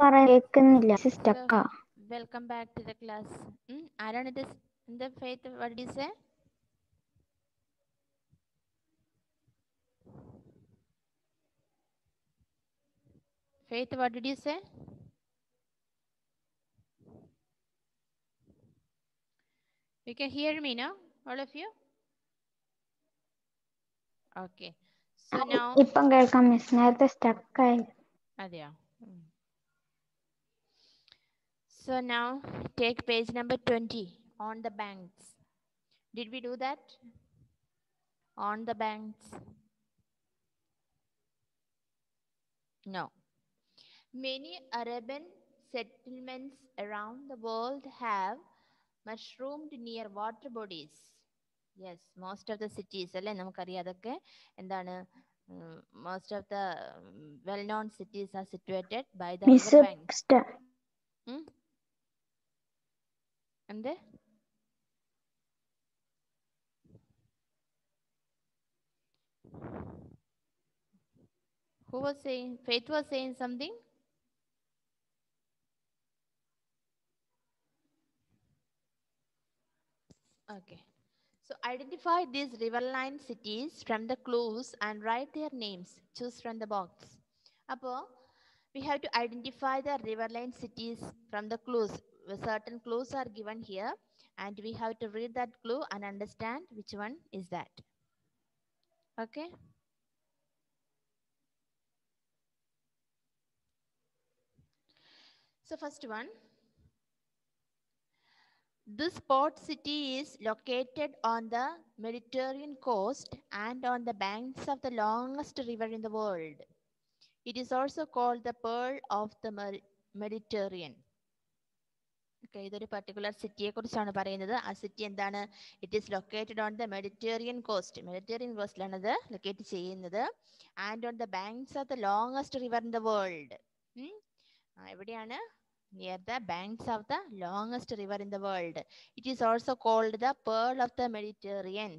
So, welcome back to the class. Aaron, it is in the faith. What did you say? Faith, what did you say? You can hear me now, all of you? Okay. So now. ഇപ്പം കേൾക്കാം miss, നേരത്തെ stuck ആയി. അതെയോ? So now take page number 20 on the banks. Did we do that? On the banks? No. Many Arabian settlements around the world have mushroomed near water bodies. Yes, most of the cities, alle namakariya adokke endana, most of the well known cities are situated by the river banks. And who was saying? Faith was saying something. Okay. So identify these riverline cities from the clues and write their names. Choose from the box. Apo, we have to identify the riverline cities from the clues. Certain clues are given here and we have to read that clue and understand which one is that. Okay. So first one. This port city is located on the Mediterranean coast and on the banks of the longest river in the world. It is also called the Pearl of the Mediterranean. Okay, ഇതൊരു particular സിറ്റിയെ കുറിച്ചാണ് പറയുന്നത്. ആ city എന്താണ്? It is located on the Mediterranean coast. Mediterranean coastലാണ് ഇത് locate ചെയ്യുന്നത്. And on the banks of the longest river in the world. എവിടെയാണ്? Near the banks of the longest river in the world. It is also called the Pearl of the Mediterranean.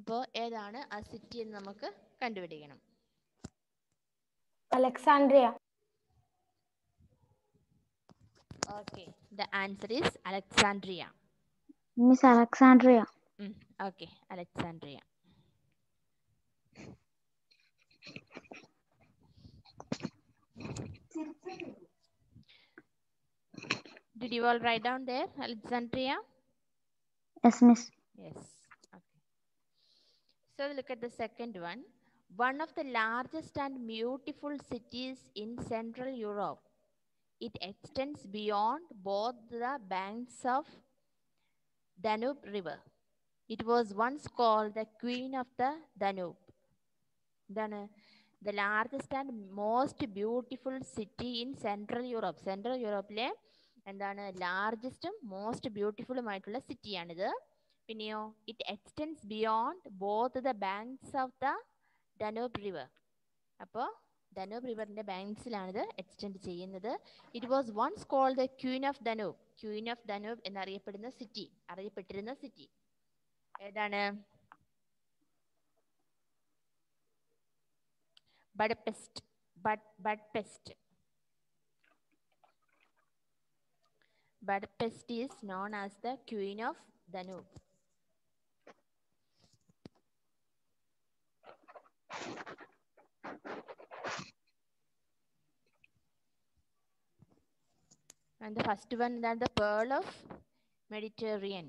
അപ്പോൾ ഏതാണ് ആ city എന്ന് നമുക്ക് കണ്ടുപിടിക്കണം. Alexandria. Okay, the answer is Alexandria. Miss Alexandria. Okay, Alexandria. Did you all write down there, Alexandria? Yes, miss. Yes. Okay. So look at the second one. One of the largest and beautiful cities in Central Europe. It extends beyond both the banks of Danube River. It was once called the Queen of the Danube. Then the largest and most beautiful city in Central Europe. Central Europe le എന്താണ് ലാർജസ്റ്റും most ബ്യൂട്ടിഫുള്ളും ആയിട്ടുള്ള സിറ്റിയാണിത്. പിന്നെയോ it extends beyond both the banks of the Danube river. അപ്പോൾ Danube റിവറിന്റെ ബാങ്ക്സിലാണിത് extend ചെയ്യുന്നത്. It was once called the queen of Danube. Queen of Danube എന്നറിയപ്പെട്ടിരുന്ന city ഏതാണ്? Budapest. Budapest is known as the Queen of Danube. And the first one is the Pearl of Mediterranean.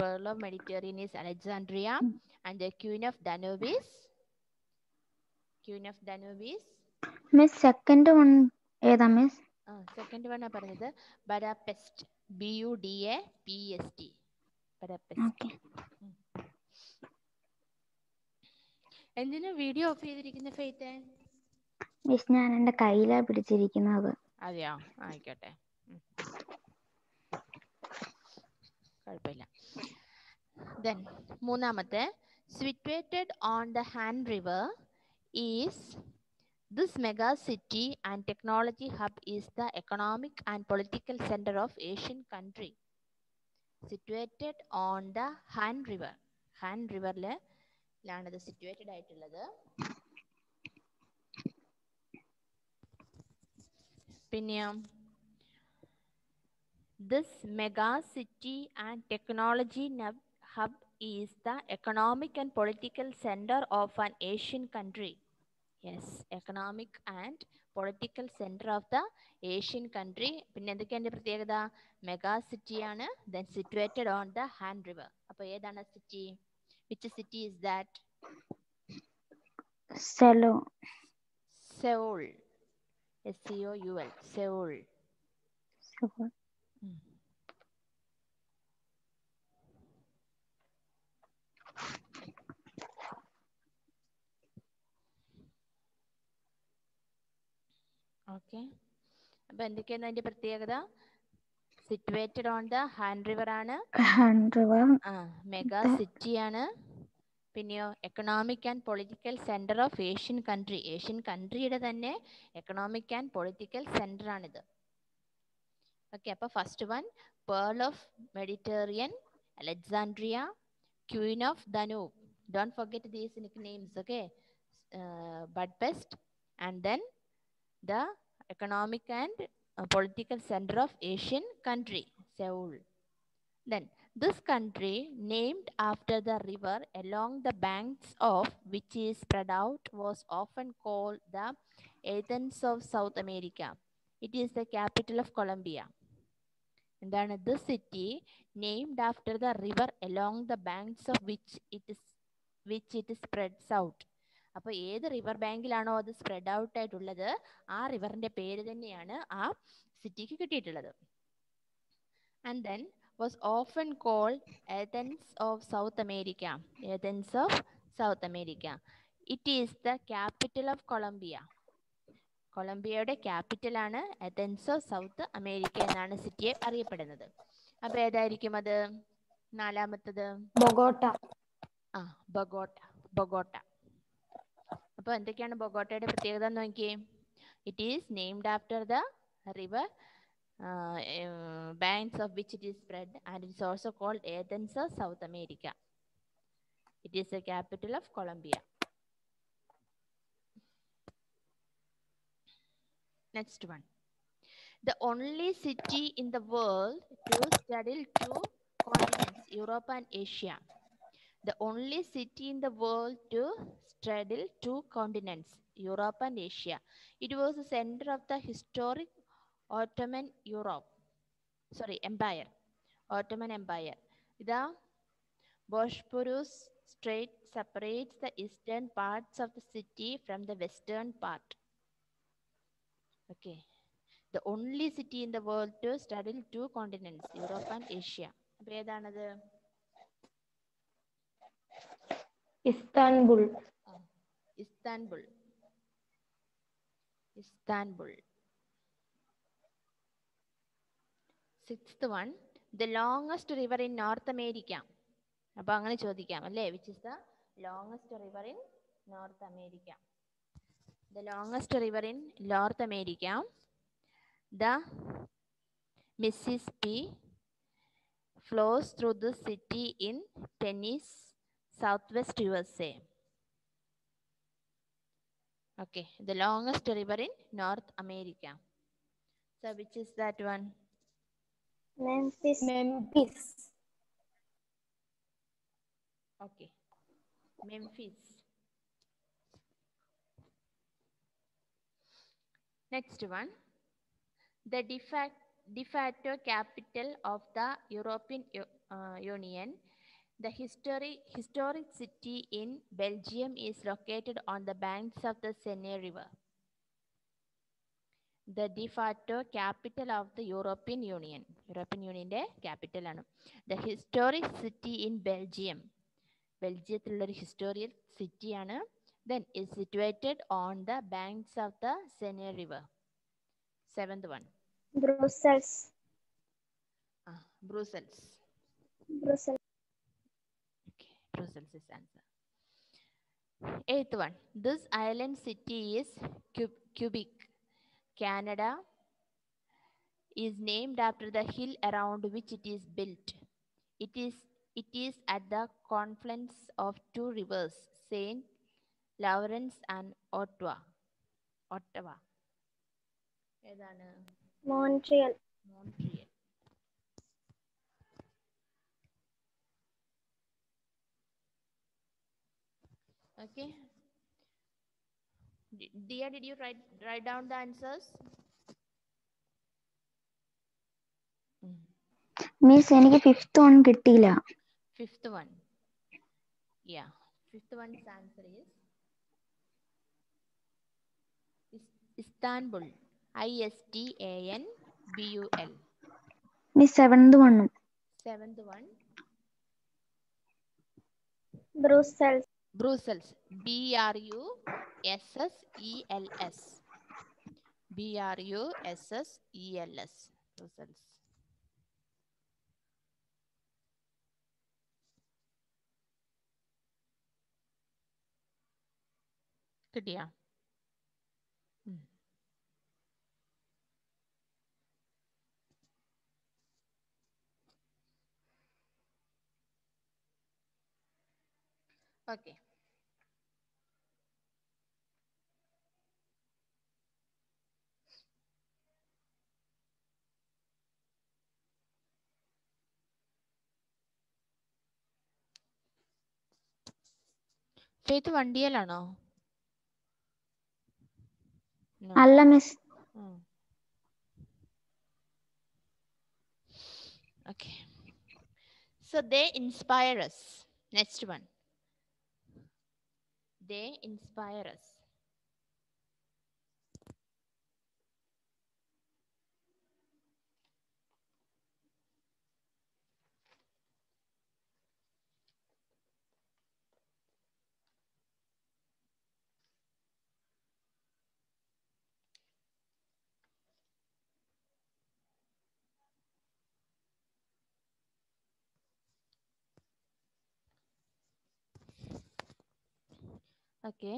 Pearl of Mediterranean is Alexandria, and the Queen of Danube is Miss, second one ഏതാ miss? Second one ആ പറഞ്ഞത് Budapest. Budapest. Budapest. Okay. എന്തിനാ video of ചെയ്തിരിക്കുന്ന faith? Miss, ഞാൻ എൻ്റെ കയ്യിലാ പിടിച്ചിരിക്കുന്നത്. അതെയോ? ആയിക്കോട്ടെ, കുഴപ്പമില്ല. Then മൂന്നാമത്തെ, situated on the Han River is this mega city and technology hub is the economic and political center of Asian country. Situated on the Han River. Han Riverലാണ് ഇത് situated ആയിട്ടുള്ളത്. പിന്നെയോ this mega city and technology hub is the economic and political center of an Asian country. Yes, economic and political center of the Asian country. പിന്നെ എന്തൊക്കെയാണ് പ്രത്യേകത? Mega city ആണ്, then situated on the Han River. അപ്പോൾ ഏതാണ് സിറ്റി? Which city is that? സെലോ. Seoul. SEOUL. Seoul. Okay, അപ്പൊ എന്തൊക്കെയാണ് അതിന്റെ പ്രത്യേകത? Situated on the Han river ആണ്, മെഗാ സിറ്റി ആണ്, പിന്നെയോ economic and political centre of Asian country. Asian കൺട്രിയുടെ തന്നെ എക്കണോമിക് ആൻഡ് പൊളിറ്റിക്കൽ സെന്റർ ആണിത്. ഓക്കെ, അപ്പൊ first one pearl of Mediterranean, Alexandria, queen of Danube. Don't forget these nicknames, okay? Budapest, and then the economic and political center of Asian country, Seoul. Then this country, named after the river along the banks of which is spread out, was often called the Athens of South America. It is the capital of Colombia. എന്താണ്? This city, named after the river along the banks of which it spreads out. അപ്പോൾ ഏത് river ബാങ്കിലാണോ അത് spread out ആയിട്ടുള്ളത്, ആ റിവറിന്റെ പേര് തന്നെയാണ് ആ സിറ്റിക്ക് കിട്ടിയിട്ടുള്ളത്. And then was often called Athens of South America. Athens of South America. It is the capital of Colombia. കൊളംബിയയുടെ ക്യാപിറ്റൽ ആണ് അഥൻസ് ഓഫ് സൗത്ത് അമേരിക്ക എന്നാണ് സിറ്റിയെ അറിയപ്പെടുന്നത്. അപ്പൊ ഏതായിരിക്കും അത്? നാലാമത്തത് ബൊഗോട്ട. ബൊഗോട്ട. അപ്പൊ എന്തൊക്കെയാണ് ബൊഗോട്ടയുടെ പ്രത്യേകത എന്ന് നോക്കിയേ. It is named after the river banks of which it is spread, and it is also called Athens of South America. It is the capital of Colombia. Next one. The only city in the world to straddle two continents, Europe and Asia. The only city in the world to straddle two continents, Europe and Asia. It was the center of the historic Ottoman Empire. Ottoman Empire. The Bosporus Strait separates the eastern parts of the city from the western part. Okay. The only city in the world to straddle two continents, Europe and Asia. അപ്പോൾ ഏതാണത്? Istanbul. Istanbul. Sixth one, the longest river in North America. അപ്പോൾ അങ്ങനെ ചോദിക്കാം അല്ലേ? Which is the longest river in North America? The longest river in North America, the Mississippi, flows through the city in Tennessee, Southwest USA. Okay, the longest river in North America. So which is that one? Memphis. Okay, Memphis. Next one, the de facto capital of the European Union. The historic city in Belgium is located on the banks of the Seine River. The de facto capital of the European Union. European Union's capital ആണ്. The historic city in Belgium. ബെൽജിയത്തിലുള്ളൊരു historical city ആണ്. Then is situated on the banks of the Seine River. Seventh one. Brussels. Brussels. Okay, Brussels is answer. Eighth one. This island city is Quebec, Canada. Is named after the hill around which it is built. It is at the confluence of two rivers, Saint Lawrence and Ottawa. ഏതാണ്? Montreal. Montreal. Okay. Dia, did you write down the answers? Miss എനിക്ക് fifth one കിട്ടിയില്ല. Fifth one. Yeah. Fifth one's answer is Istanbul. Istanbul. Miss seventh വണ്ണും. Seventh one. Brussels. Brussels. Brussels. Brussels. Brussels. കിട്ടിയാ? Okay. Faith വണ്ടിയിലാണോ? അല്ല miss. Okay. So they inspire us. Next one. They inspire us. Okay.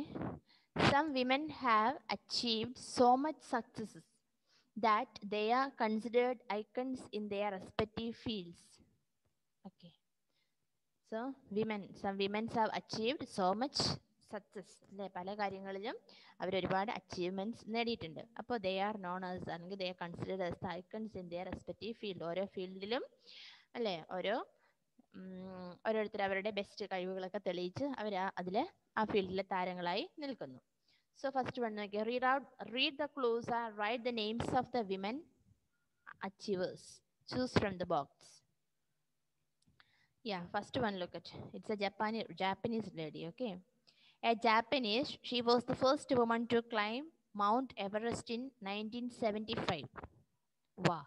Some women have achieved so much success that they are considered icons in their respective fields. Okay. So some women have achieved so much success. അല്ലേ, പല കാര്യങ്ങളിലും അവർ ഒരുപാട് achievements നേടിയിട്ടുണ്ട്. അപ്പോൾ they are known as, അല്ലെങ്കിൽ they are considered as the icons in their respective field. ഓരോ ഫീൽഡിലും അല്ലേ, ഓരോരുത്തർ അവരുടെ ബെസ്റ്റ് കഴിവുകളൊക്കെ തെളിയിച്ച് അവർ ആ ഫീൽഡിലെ താരങ്ങളായി നിൽക്കുന്നു. So first one, okay, read the clues and write the names of the women achievers. Choose from the box. Yeah, first one, look at, it's a Japanese lady, okay. A Japanese, she was the first woman to climb Mount Everest in 1975. Wow.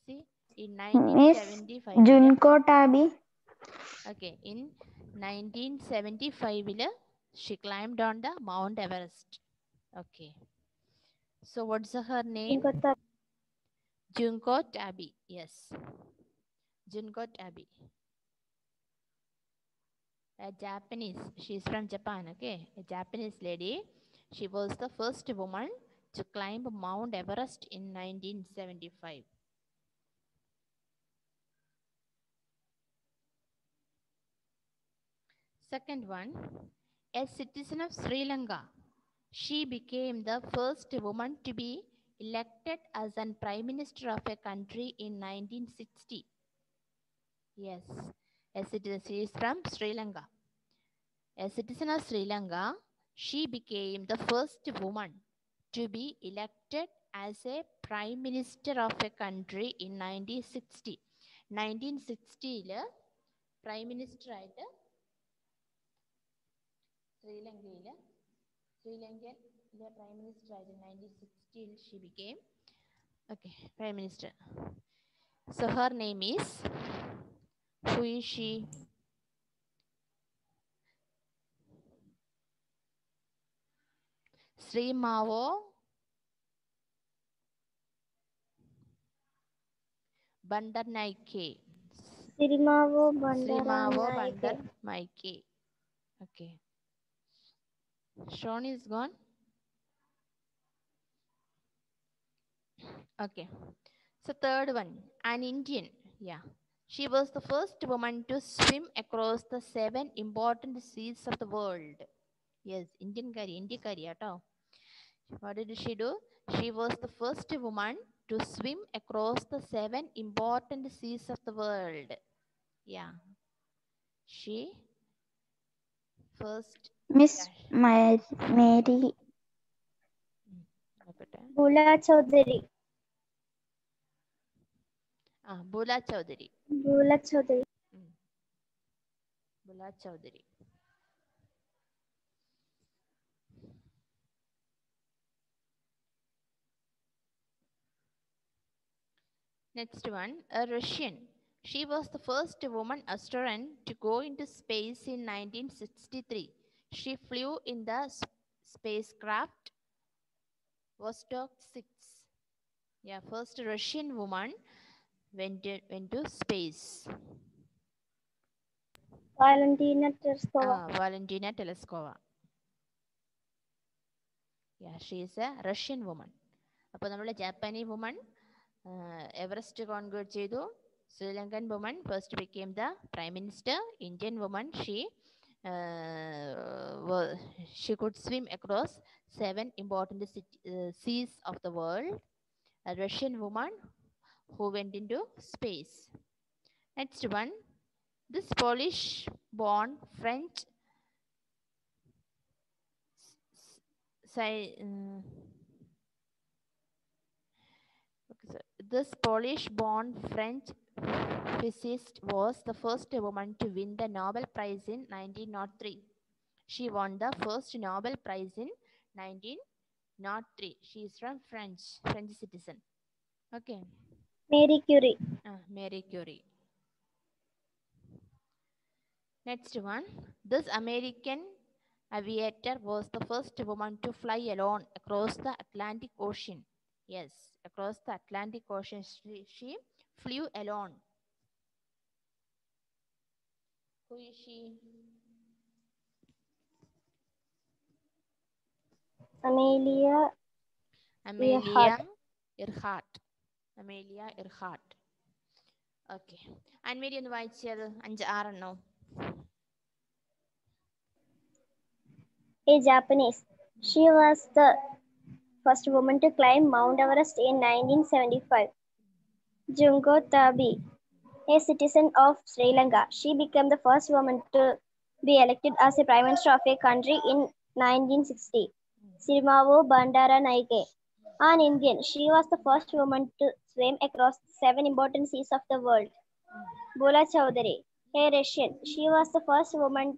See, in miss 1975. Junko Tabei. Okay, in 1975, she climbed on the Mount Everest. Okay. So what's her name? Junko Tabi. Yes. Junko Tabi. A Japanese. She's from Japan. Okay. A Japanese lady. She was the first woman to climb Mount Everest in 1975. Second one. A citizen of Sri Lanka. She became the first woman to be elected as a prime minister of a country in 1960. Yes, a citizen. She is from Sri Lanka. A citizen of Sri Lanka, she became the first woman to be elected as a prime minister of a country in 1960. 1960 prime minister ആയിട്ട് ശ്രീലങ്കയിലെ prime minister ആയിട്ട് 1960 she became, okay, prime minister. So her name is, who is she? Srimavo Bandaranaike. Srimavo Bandaranaike. Okay. Sean is gone. Okay. So third one, an Indian. Yeah. She was the first woman to swim across the 7 important seas of the world. Yes, Indian kari, India kari, ato. What did she do? She was the first woman to swim across the 7 important seas of the world. Yeah. She first. Miss Yeah. Mary നോക്കട്ടെ. Bula Chaudhary. Bula Chaudhary. Bula Chaudhary. Bula Chaudhary. Next one, a Russian. She was the first woman astronaut to go into space in 1963. She flew in the spacecraft Vostok 6. Yeah, first Russian woman went to space. Valentina Tereskova. Valentina Tereskova. Yeah, she is a Russian woman. അപ്പോൾ നമ്മൾ Japanese woman Everest conquer ചെയ്തു. Sri Lankan woman first became the prime minister. Indian woman, she could swim across 7 important seas of the world. A Russian woman who went into space. Next one, this Polish-born French this Polish-born French physicist was the first woman to win the Nobel Prize in 1903. She won the first Nobel Prize in 1903. She is from French citizen. Okay. Marie Curie. Marie Curie. Next one, this American aviator was the first woman to fly alone across the Atlantic Ocean. Yes, across the Atlantic Ocean, she flew alone. Who is she? Amelia Earhart. Amelia Earhart. Okay. Anne-Marie ഒന്ന് വായിച്ചത് 5-6 A Japanese. She was the first woman to climb Mount Everest in 1975. Junko Tabe, a citizen of Sri Lanka. She became the first woman to be elected as a prime minister of a country in 1960. Sirimavo Bandaranaike, an Indian. She was the first woman to swim across 7 important seas of the world. Bula Chaudhary, a Russian. She was the first woman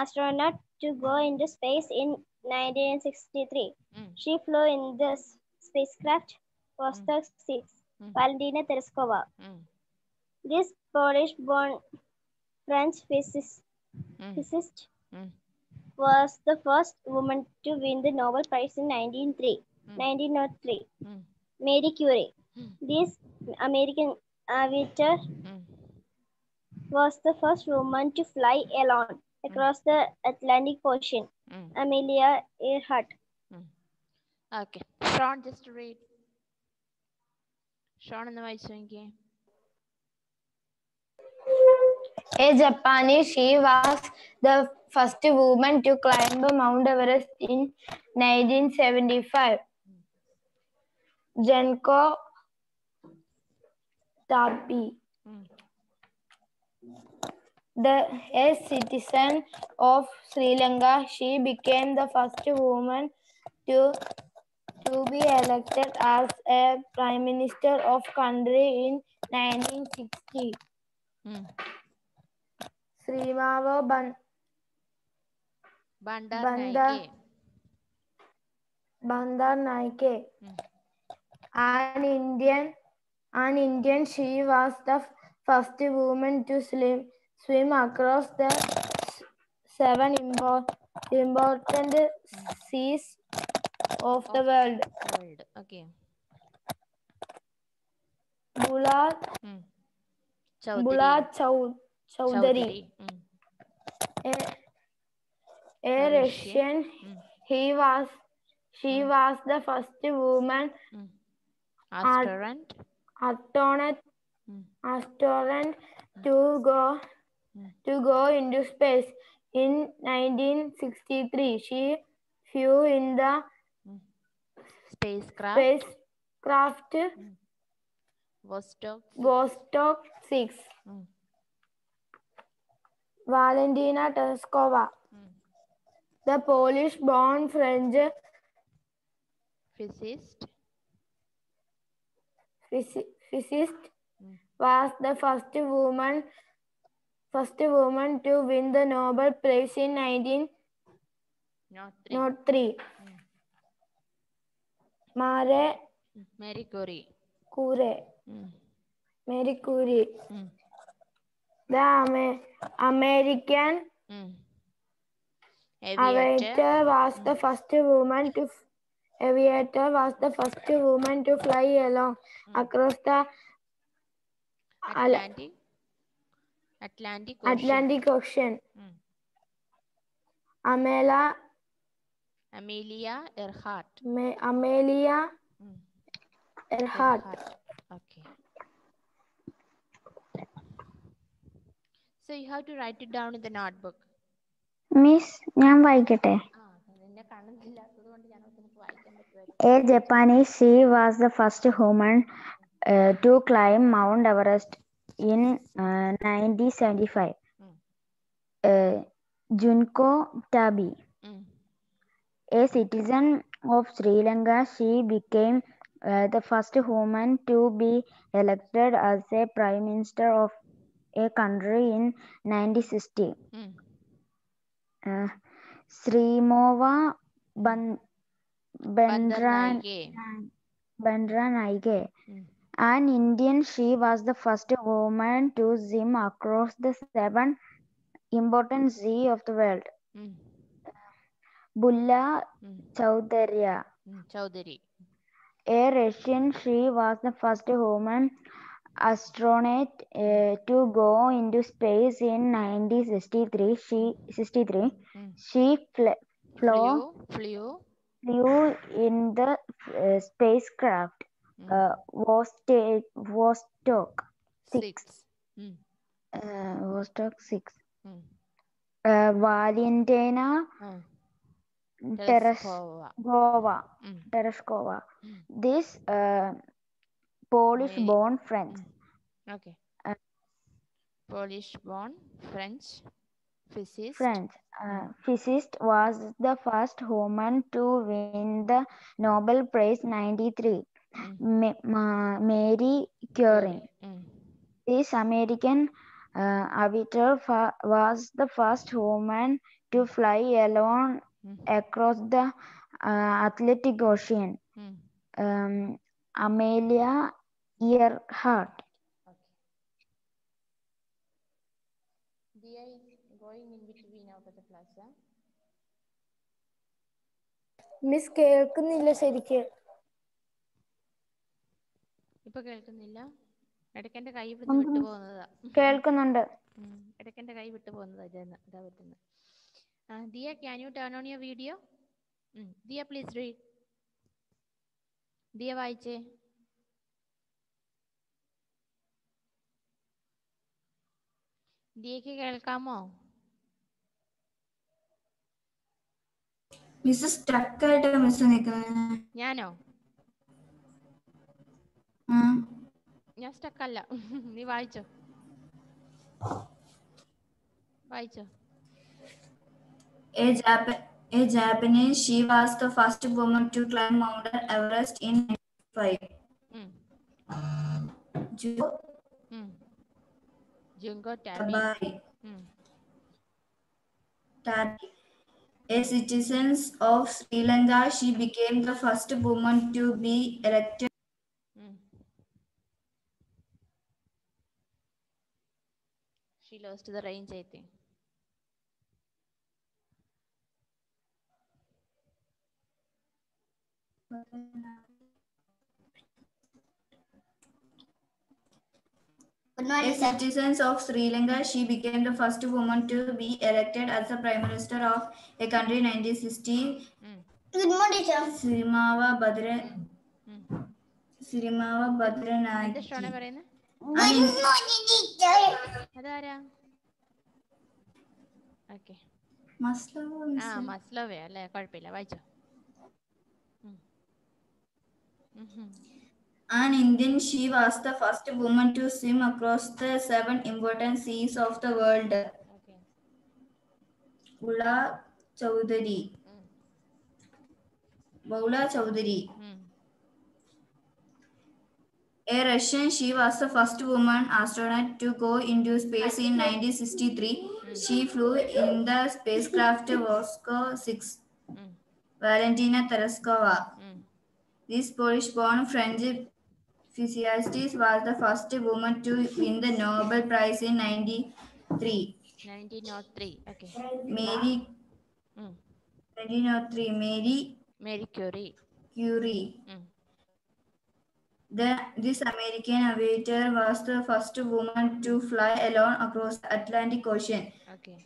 astronaut to go into space in 1963. She flew in the spacecraft Vostok 6. Valentina Tereskova. This Polish-born French physicist was the first woman to win the Nobel Prize in 1903. Marie Curie. This American aviator was the first woman to fly alone across the Atlantic Ocean. Amelia Earhart. Okay. Sean, just read. Sean ഒന്ന് വായിച്ചു നോക്കിയേ. A Japanese, she was the first woman to climb Mount Everest in 1975. Junko Tabe, a citizen of Sri Lanka, she became the first woman to be elected as a prime minister of country in 1960. Sirimavo Bandaranaike, an Indian, she was the first woman to swim across the 7 important seas of the world. Okay. Bula Chaudhary, a Russian. She was the first woman astronaut to go into space in 1963. She flew in the Spacecraft. Spacecraft Vostok 6. Vostok 6. Mm. Valentina Tereshkova, Mm. the Polish-born French Physicist. physicist, Mm. was the first woman to win the Nobel Prize in 1903. Mm. Marie Curie. Curie. Mm. Marie Curie. Mm. The American Mm. aviator was the first woman to fly alone across the Atlantic Ocean. Mm. Amelia Earhart. Amelia Mm. Earhart. Okay. So you have to write it down in the notebook. Miss, ഞാൻ വായിക്കട്ടെ. നിന്നെ കാണുന്നില്ലാത്തത് കൊണ്ട് ഞാൻ നിനക്ക് വായിക്കാൻ പറ്റുമായിരുന്നു. A Japanese, she was the first woman to climb Mount Everest in 1975. Junko Tabi, a citizen of Sri Lanka, she became the first woman to be elected as a prime minister of a country in 1960. Srimova Bandaranaike, an Indian, she was the first woman to swim across the 7 important seas of the world. Bulla Chaudhary, a Russian, she was the first woman astronaut to go into space in 1963. She flew in the spacecraft Vostok 6. Vostok 6. Valentina Tereshkova. This Polish-born French. Okay. Polish-born French physicist was the first woman to win the Nobel Prize 1993. Marie Curie. This American aviator was the first woman to fly alone across the Atlantic Ocean. Amelia Earhart. Dia is going in between out of the class. Miss കേൾക്കുന്നില്ല ശരിക്ക്. ഇപ്പൊ കേൾക്കുന്നില്ല? ഇടയ്ക്കെന്റെ കൈ ഇവിടുന്ന് വിട്ടുപോകുന്നതാ. കേൾക്കുന്നുണ്ട്. ഇടയ്ക്കെന്റെ കൈ വിട്ടുപോകുന്നതാ. ഇതാ പറ്റുന്നത്. Dia, can you turn on your video? Dia, please read. Dia വായിച്ചേ. ദിയക്ക് കേൾക്കാമോ? മിസ് സ്റ്റക്ക് ആയിട്ട് മിസ് നിൽക്കുന്നത്. ഞാനോ? ഞാൻ സ്റ്റക്കല്ല. നീ വായിച്ചോ. A Japanese, she was the first woman to climb Mount Everest in 1995. Junko Tabi. A citizen of Sri Lanka, she became the first woman to be elected. She lost the range, I think. A citizen of Sri Lanka, she became the first woman to be elected as the prime minister of a country in 1960. Good morning, teacher. Sirimava Badranayake. എന്താ ഷോണ പറയുന്നത്? അതാരാ? Okay. മസ്ലോവേ അല്ലേ? കുഴപ്പമില്ല, വായിച്ചോ. An Indian, she was the first woman to swim across the 7 important seas of the world. Okay. Bula Chowdhury. Bula Chowdhury. A Russian, she was the first woman astronaut to go into space in 1963. She flew in the spacecraft Vostok 6. Valentina Tereshkova. This Polish-born French physicist was the first woman to win the Nobel Prize in 1903. 1903. Okay. Marie Curie. This American aviator was the first woman to fly alone across the Atlantic Ocean. Okay.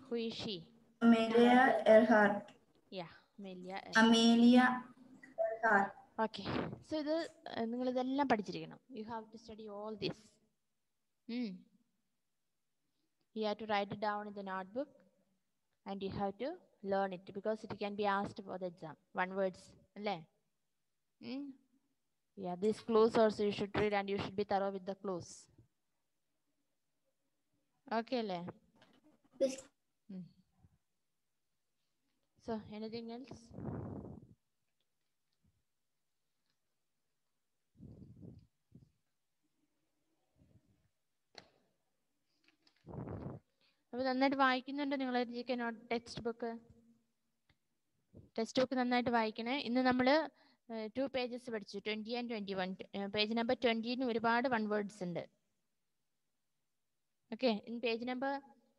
Who is she? Amelia Earhart. Yeah, Amelia Earhart. Okay. So ഇത് നിങ്ങൾ ഇതെല്ലാം പഠിച്ചിരിക്കണം. You have to study all this. You have to write it down in the notebook and you have to learn it because it can be asked for the exam. One words. അല്ലേ? Yeah, these clues also you should read and you should be thorough with the clues. Okay, അല്ലേ? So, anything else? അപ്പോൾ നന്നായിട്ട് വായിക്കുന്നുണ്ടോ നിങ്ങൾ text book നന്നായിട്ട് വായിക്കണേ. ഇന്ന് നമ്മൾ 2 pages പഠിച്ചു, 20 and 21. Page number 20 ഒരുപാട് 1 words ഉണ്ട്. Okay, in page number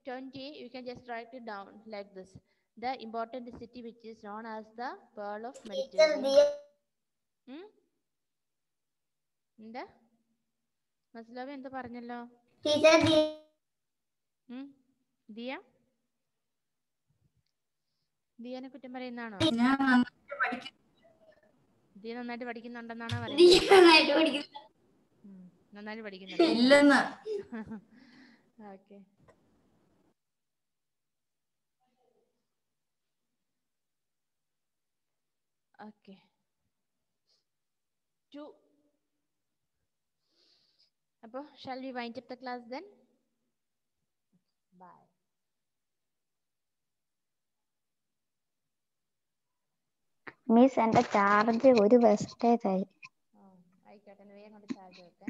20 you can just write it down like this: the important city which is known as the Pearl of Mediterranean. എന്താ മസ്ലവ എന്താ പറഞ്ഞല്ലോ? ദിയനെ കുറ്റം പറയുന്നതാണോ? ദിയ നന്നായിട്ട് പഠിക്കുന്നുണ്ടെന്നാണോ പറയുന്നത്? നന്നായിട്ട് പഠിക്കുന്നുണ്ട്. ഓക്കെ. ഓക്കെ. 2. അപ്പോൾ shall we wind up the class then? Bye. Miss, എൻ്റെ ചാർജ് ഒരു വെസ്റ്റേജ് ആയി. ആയിക്കോട്ടെ, വേഗം കൊണ്ട് ചാർജ് വെക്കാം.